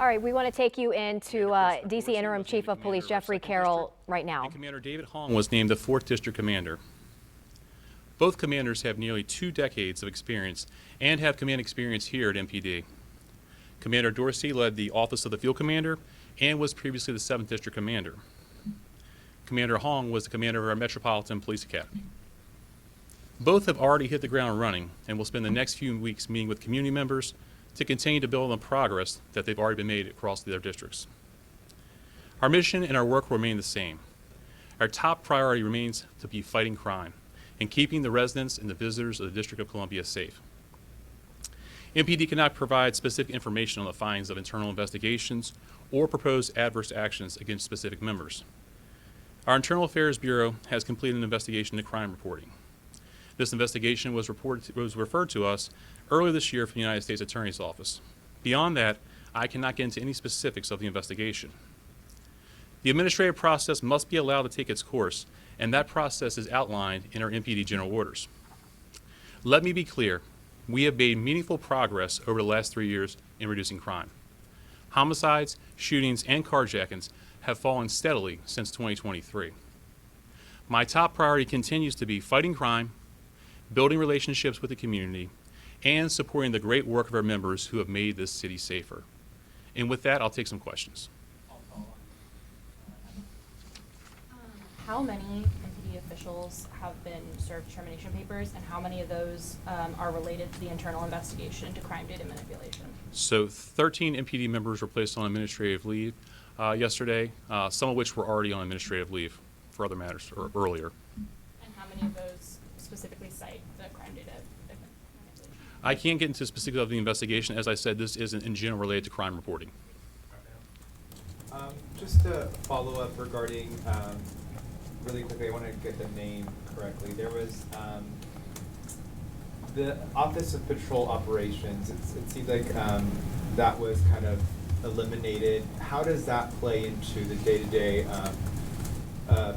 All right, we want to take you into D.C. Interim Chief of Police Jeffery Carroll right now. And Commander David Hong was named the 4th District Commander. Both commanders have nearly 2 decades of experience and have command experience here at MPD. Commander Dorsey led the Office of the Field Commander and was previously the 7th District Commander. Commander Hong was the commander of our Metropolitan Police Academy. Both have already hit the ground running and will spend the next few weeks meeting with community members to continue to build on progress that they've already been made across their districts. Our mission and our work remain the same. Our top priority remains to be fighting crime and keeping the residents and the visitors of the District of Columbia safe. MPD cannot provide specific information on the findings of internal investigations or proposed adverse actions against specific members. Our Internal Affairs Bureau has completed an investigation into crime reporting. This investigation was referred to us earlier this year from the United States Attorney's Office. Beyond that, I cannot get into any specifics of the investigation. The administrative process must be allowed to take its course, and that process is outlined in our MPD General Orders. Let me be clear, we have made meaningful progress over the last 3 years in reducing crime. Homicides, shootings, and carjackings have fallen steadily since 2023. My top priority continues to be fighting crime, building relationships with the community, and supporting the great work of our members who have made this city safer. And with that, I'll take some questions. How many MPD officials have been served termination papers, and how many of those are related to the internal investigation into crime data manipulation? So 13 MPD members were placed on administrative leave yesterday, some of which were already on administrative leave for other matters or earlier. And how many of those specifically cite the crime data manipulation? I can't get into specifics of the investigation. As I said, this isn't in general related to crime reporting. Just to follow up regarding, really quickly, I want to get the name correctly. There was the Office of Patrol Operations. It seemed like that was kind of eliminated. How does that play into the day-to-day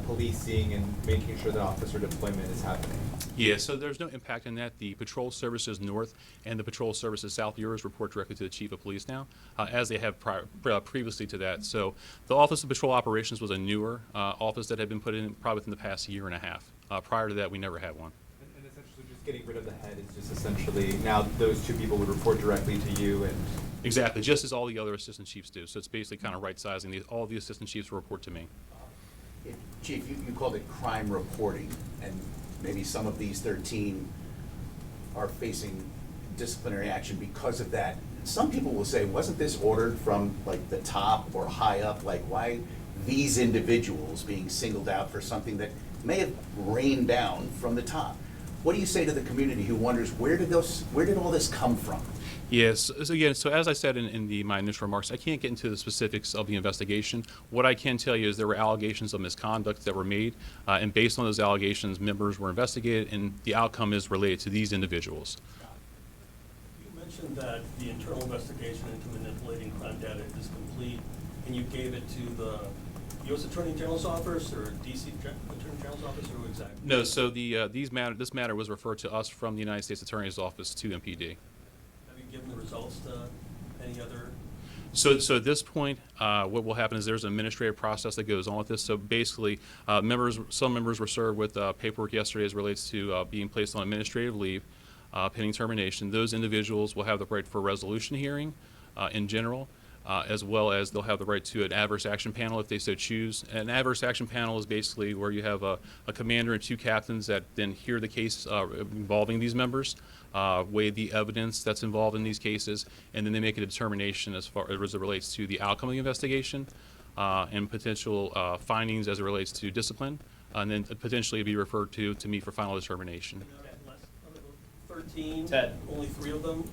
policing and making sure that officer deployment is happening? Yeah, so there's no impact on that. The Patrol Services North and the Patrol Services South bureaus report directly to the Chief of Police now, as they have previously to that. So the Office of Patrol Operations was a newer office that had been put in probably within the past year and a half. Prior to that, we never had one. And essentially just getting rid of the head is just essentially now those 2 people would report directly to you and... Exactly, just as all the other assistant chiefs do. So it's basically kind of right-sizing. All the assistant chiefs will report to me. Chief, you called it crime reporting, and maybe some of these 13 are facing disciplinary action because of that. Some people will say, wasn't this ordered from like the top or high up? Like, why these individuals being singled out for something that may have rained down from the top? What do you say to the community who wonders, where did all this come from? Yes. So as I said in my initial remarks, I can't get into the specifics of the investigation. What I can tell you is there were allegations of misconduct that were made, and based on those allegations, members were investigated, and the outcome is related to these individuals. You mentioned that the internal investigation into manipulating crime data is complete, and you gave it to the U.S. Attorney General's office or D.C. Attorney General's office, or exactly? No. So this matter was referred to us from the United States Attorney's Office to MPD. Given the results to any other? So at this point, what will happen is there's an administrative process that goes on with this. So basically, some members were served with paperwork yesterday as relates to being placed on administrative leave, pending termination. Those individuals will have the right for a resolution hearing in general, as well as they'll have the right to an adverse action panel if they so choose. An adverse action panel is basically where you have a commander and 2 captains that then hear the case involving these members, weigh the evidence that's involved in these cases, and then they make a determination as far as it relates to the outcome of the investigation and potential findings as it relates to discipline, and then potentially be referred to me for final determination. 13, Ted. only 3 of them?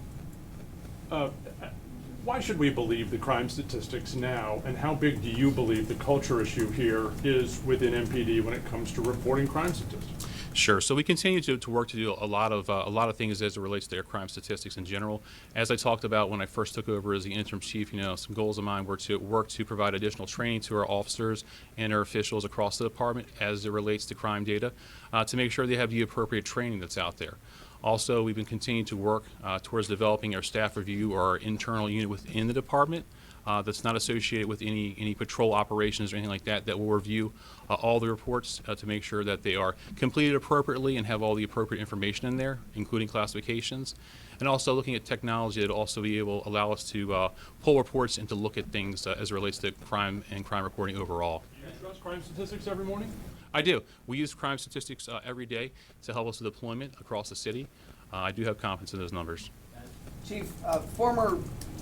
Why should we believe the crime statistics now, and how big do you believe the culture issue here is within MPD when it comes to reporting crime statistics? Sure. So we continue to work to do a lot of things as it relates to their crime statistics in general. As I talked about when I first took over as the interim chief, some goals of mine were to work to provide additional training to our officers and our officials across the department as it relates to crime data, to make sure they have the appropriate training that's out there. Also, we've been continuing to work towards developing our staff review or our internal unit within the department that's not associated with any patrol operations or anything like that, that will review all the reports to make sure that they are completed appropriately and have all the appropriate information in there, including classifications. And also looking at technology that will also be able to allow us to pull reports and to look at things as it relates to crime and crime reporting overall. Do you trust crime statistics every morning? I do. We use crime statistics every day to help us with deployment across the city. I do have confidence in those numbers. Chief, former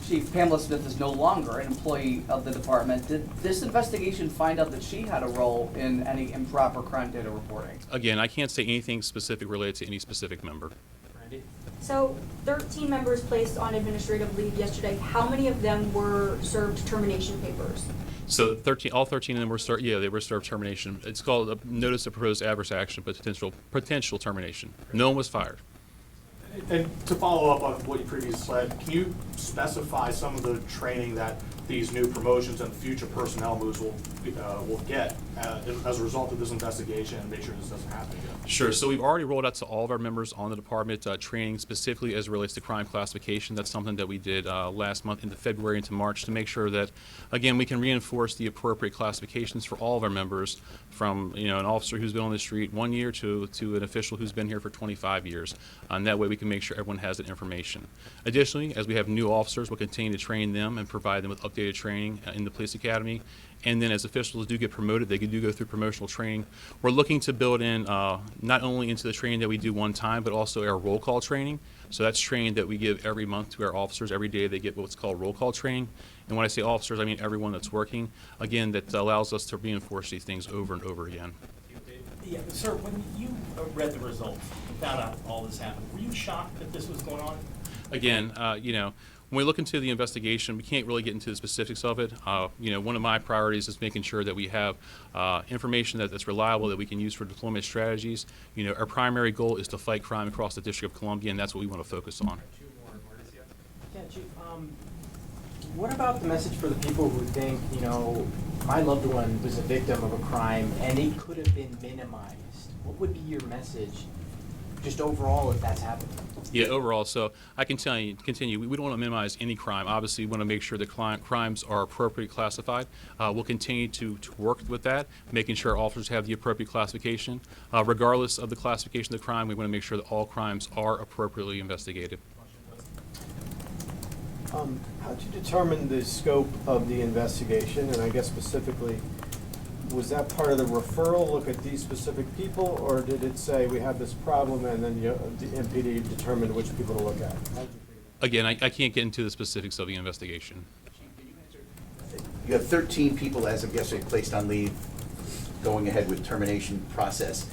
Chief Pamela Smith is no longer an employee of the department. Did this investigation find out that she had a role in any improper crime data reporting? Again, I can't say anything specific related to any specific member. So 13 members placed on administrative leave yesterday. How many of them were served termination papers? So all 13 of them were they were served termination. It's called a notice of proposed adverse action, but potential termination. No one was fired. And to follow up on what you previously said, can you specify some of the training that these new promotions and future personnel moves will get as a result of this investigation, and make sure this doesn't happen again? Sure. So we've already rolled out to all of our members on the department training specifically as it relates to crime classification. That's something that we did last month into February into March to make sure that, again, we can reinforce the appropriate classifications for all of our members, from an officer who's been on the street 1 year to an official who's been here for 25 years. And that way we can make sure everyone has that information. Additionally, as we have new officers, we'll continue to train them and provide them with updated training in the police academy. And then as officials do get promoted, they do go through promotional training. We're looking to build in not only into the training that we do one time, but also our roll call training. So that's training that we give every month to our officers. Every day they get what's called roll call training. And when I say officers, I mean everyone that's working. Again, that allows us to reinforce these things over and over again. Yeah, sir, when you read the results and found out all this happened, were you shocked that this was going on? Again, when we look into the investigation, we can't really get into the specifics of it. One of my priorities is making sure that we have information that's reliable that we can use for deployment strategies. Our primary goal is to fight crime across the District of Columbia, and that's what we want to focus on. Yeah, Chief, what about the message for the people who think, my loved one was a victim of a crime and it could have been minimized? What would be your message, just overall, if that's happening? Yeah, overall, so I can continue. We don't want to minimize any crime. Obviously, we want to make sure that crimes are appropriately classified. We'll continue to work with that, making sure officers have the appropriate classification. Regardless of the classification of the crime, we want to make sure that all crimes are appropriately investigated. How did you determine the scope of the investigation? And I guess specifically, was that part of the referral, look at these specific people, or did it say we have this problem and then the MPD determined which people to look at? Again, I can't get into the specifics of the investigation. You have 13 people as of yesterday placed on leave, going ahead with termination process.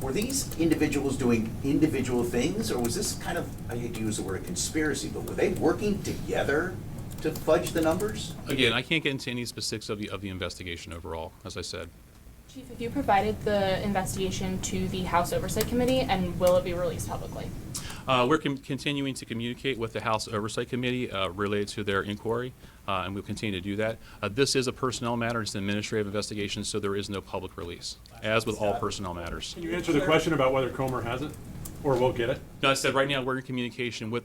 Were these individuals doing individual things, or was this kind of, I hate to use the word conspiracy, but were they working together to fudge the numbers? Again, I can't get into any specifics of the investigation overall, as I said. Chief, have you provided the investigation to the House Oversight Committee, and will it be released publicly? We're continuing to communicate with the House Oversight Committee related to their inquiry, and we'll continue to do that. This is a personnel matter. It's an administrative investigation, so there is no public release, as with all personnel matters. Can you answer the question about whether Comer has it or will get it? No, I said right now we're in communication with.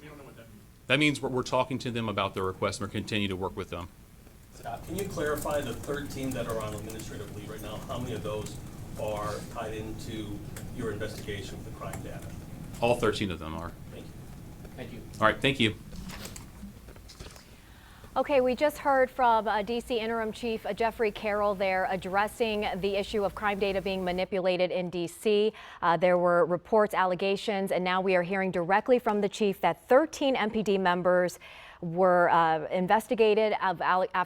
That means we're talking to them about their request, and we're continuing to work with them. Scott, can you clarify the 13 that are on administrative leave right now? How many of those are tied into your investigation of the crime data? All 13 of them are. Thank you. Thank you. All right, thank you. Okay, we just heard from DC Interim Chief Jeffery Carroll there addressing the issue of crime data being manipulated in DC. There were reports, allegations, and now we are hearing directly from the chief that 13 MPD members were investigated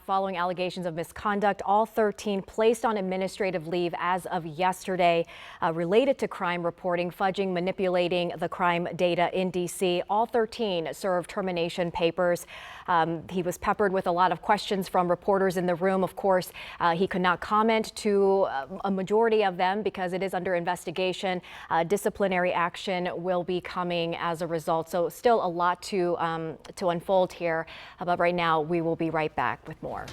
following allegations of misconduct. All 13 placed on administrative leave as of yesterday related to crime reporting, fudging, manipulating the crime data in DC. All 13 served termination papers. He was peppered with a lot of questions from reporters in the room. Of course, he could not comment to a majority of them because it is under investigation. Disciplinary action will be coming as a result. So still a lot to unfold here. But right now, we will be right back with more.